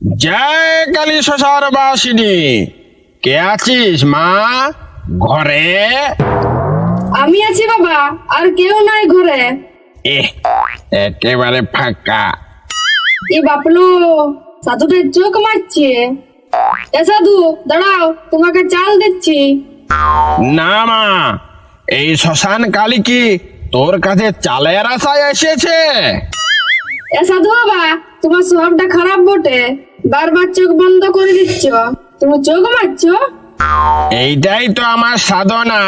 জয় কালী শশার বাসিনী, কে আছিস মা ঘরে? আমি আছি বাবা, আর কেউ নাই ঘরে। একেবারে ফাঁকা। এ বাপলো, সাধুটা চোখ মারছে। এ সাধু দাঁড়াও, তোমাকে চাল দিচ্ছি। না মা, এই শ্মশান কালী কি তোর কাছে চালের আশায় এসেছে? এ সাধু বাবা, তোমার স্বভাবটা খারাপ বটে, বারবার চোখ বন্ধ করে দিচ্ছ। তুমি চোখ মারছো? এইটাই তো আমার সাধনা।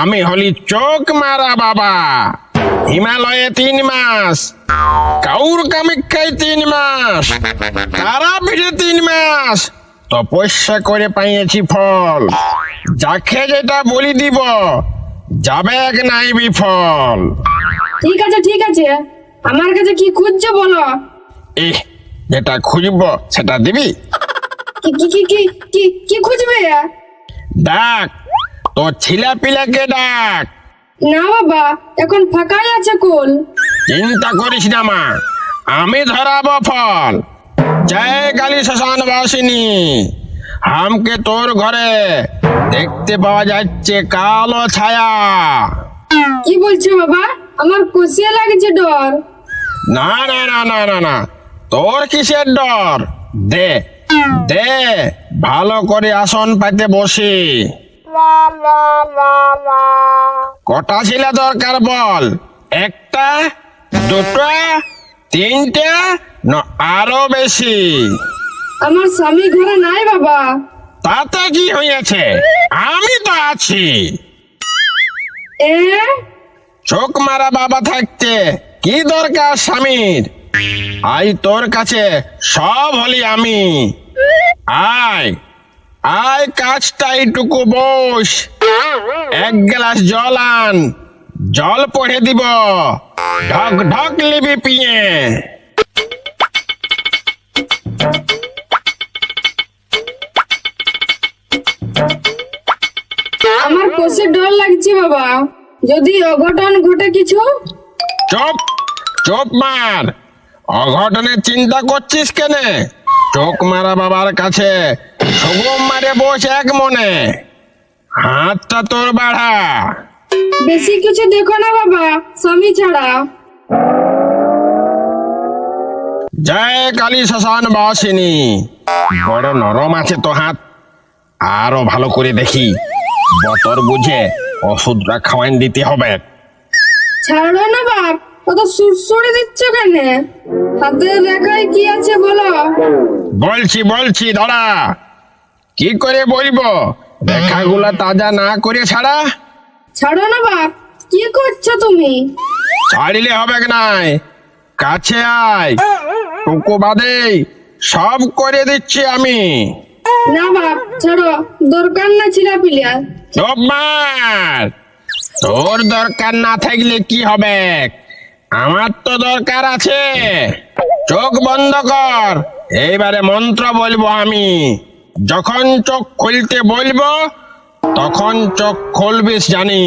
আমি হলি চোখ মারা বাবা। হিমালয়ে 3 মাস, কাউর কামাখ্যায় 3 মাস, তারাপীঠে 3 মাস তপস্যা করে পাইয়েছি ফল। যাকে যেটা বলি দিব, যাবে এক নাই বিফল। ঠিক আছে ঠিক আছে, আমার কাছে কি খুঁজছো বলো। যেটা খুঁজবো সেটা দিবি। কি কি কি কি কি কি খুঁজবে? ডাক, তোর ছিলা পিলাকে ডাক। না বাবা, এখন ফাঁকাই আছে কুল। চিন্তা করিস না মা, আমি ধরাবো ফল। জয় কালী শ্মশান বাসিনী, হামকে তোর ঘরে দেখতে পাওয়া যাচ্ছে কালো ছায়া। কি বলছো বাবা? আমার কষিয়ে লাগছে ডর। না না না না না না, তোর কিসের ডর? দে দে, ভালো করে আসন পাইতে বসি। কটা ছিল দরকার বল? 1টা, 2টা, 3টে, না আরো বেশি? আমার স্বামী ঘরে নাই বাবা। তাতে কি হয়েছে, আমি তো আছি। এ চোখ মারা বাবা থাকতে কি দরকার স্বামীর? আই তোর কাছে সব হলি আমি। আয় আয়, কাজটা এইটুকু বস। 1 গ্লাস জল আন, জল পড়ে দিব, ঢক ঢক লিবি পিয়ে। আমার কষে ডর লাগছে বাবা, যদি অঘটন ঘটে কিছু। চুপ চুপ মার, অঘটনের চিন্তা করছিস কেন? চোখ মারা বাবার কাছে সগম মারে বস এক মনে। হাতটা তোর বাড়া। বেশি কিছু দেখো না বাবা, স্বামী ছাড়া। জয় কালী শ্মশান বাসিনী, বড় নরম আছে তো হাত। আরো ভালো করে দেখি, বতর বুঝে ওষুধটা খাওয়াইন দিতে হবে। ছাড়ো না বাপ, কত সুরসুরে দিচ্ছ কেন? হাতের রেখায় কি আছে বলো। বলছি বলছি, দাঁড়া। কি করে বলবো, রেখাগুলা তাজা না করে ছাড়া? ছাড়ো না বাপ, কি করছো তুমি? ছাড়িলে হবে নাই, কাছে আয়। টুকু বাদে সব করে দিচ্ছি আমি। না বাপ ছাড়ো, দরকার না ছিলা পিলিয়া। চুপ মার, তোর দরকার না থাকলে কি হবে, আমার তো দরকার আছে। চোখ বন্ধ কর, এইবারে মন্ত্র বলবো আমি। যখন চোখ খুলতে বলবো তখন চোখ খুলবিস জানি।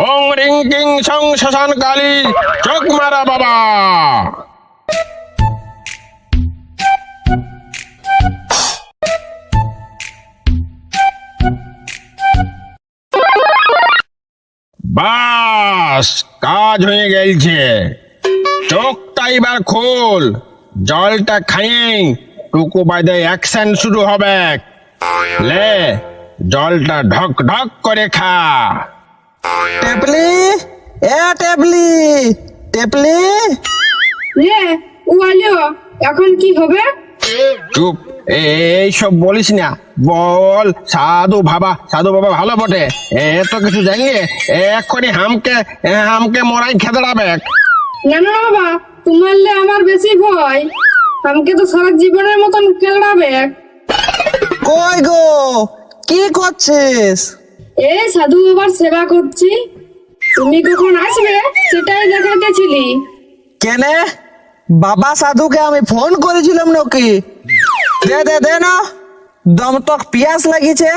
ওং রিং কিং সং শ্মশান কালী, চোখ মারা বাবা। বাস, কাজ হয়ে গেছে। চোখটা এবার খোল, জলটা খাইয়ে টুকু বাদে অ্যাকশন শুরু হবে। লে, জলটা ঢক ঢক করে খা। টেপলি, টেপলি, টেপলি। রে ও আলিও, এখন কি হবে? চুপ, এইসব বলিস না। বল সাধু বাবা ভালো বটে, এত কিছু জানিয়ে এক্ষুনি হামকে মরাই খেদড়াবে। না না না বাবা, তোমারলে আমার বেশি ভয়। আমাকে তো সারা জীবনের মতন কেলাবে। কই গো, কি করছিস? এই সাধু বাবার সেবা করছি। তুমি কখন আসবে সেটাই দেখাতেছিলি। কেনে বাবা সাধুকে আমি ফোন করেছিলাম নাকি? দে দে দে না, দম তক পিয়াস লাগিছে,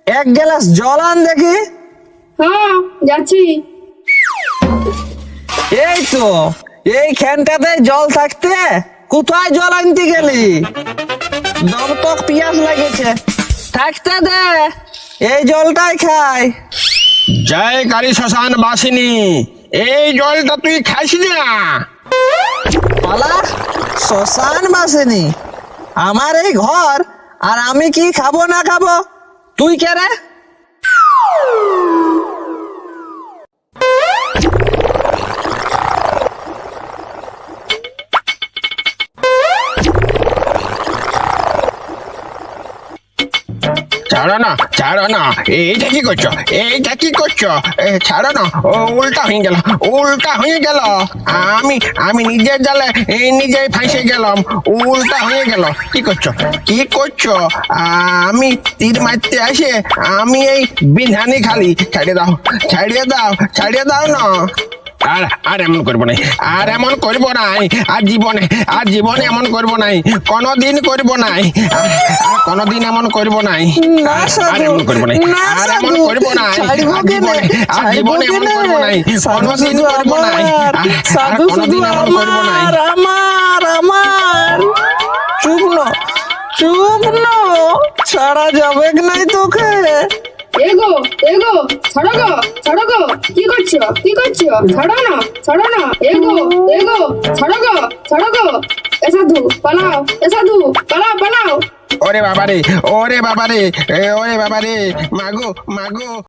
1 গ্লাস জল আন দেখি। হ্যাঁ যাচ্ছি। এই তো এইখানটাতে জল থাকতে কোথায় জল আনতে গেলি? দম তো পিয়াস লাগেছে, থাকতে দে, এই জলটাই খাই। জয় কালী শ্মশান বাসিনী, এই জলটা তুই খাইস না। পালা, শ্মশান বাসেনি আমার এই ঘর, আর আমি কি খাবো না খাবো? তুই কে রে? ছাড়ো না, ছাড়ো না, এইটা কি করছো, এইটা কি করছো? ছাড়ো না, ও উল্টা হয়ে গেল, উল্টা হয়ে গেল। আমি আমি নিজের জালে নিজেই ফাঁসে গেলাম, উল্টা হয়ে গেল। কি করছো, কি করছো? আমি তীর মারতে আসে আমি এই বিধানি খালি। ছাড়িয়ে দাও, ছাড়িয়ে দাও, ছাড়িয়ে দাও না। আর আর এমন করবো নাই, আর এমন করবো নাই, আর জীবনে এমন করবো নাই, কোনোদিন করবো নাই, আর কোনোদিন এমন করবো নাই, না আর সাধু, এমন করবো নাই, না আর এমন সাধু, করবো নাই, ছাড়বো আর কেনে? জীবনে এমন করবো নাই, সাধু কোনোদিন শুধু করবো নাই, আমার, আর সাধু শুধু কোনোদিন এমন করবো নাই। আমার চুপ না, চুপ না, ছাড়া যাবে নাই তোকে। এগো এগো, ছাড়ো গো, ছাড়ো গো, কি করছো, কি করছো? ছাড়ো না, ছাড়ো না, এগো এগো, ছাড়ো গো, ছাড়ো গো। এ সাধু পালাও, এ সাধু পালাও, পালাও। ওরে বাবারে, ওরে বাবারে, ওরে বাবারে, মাগো মাগো।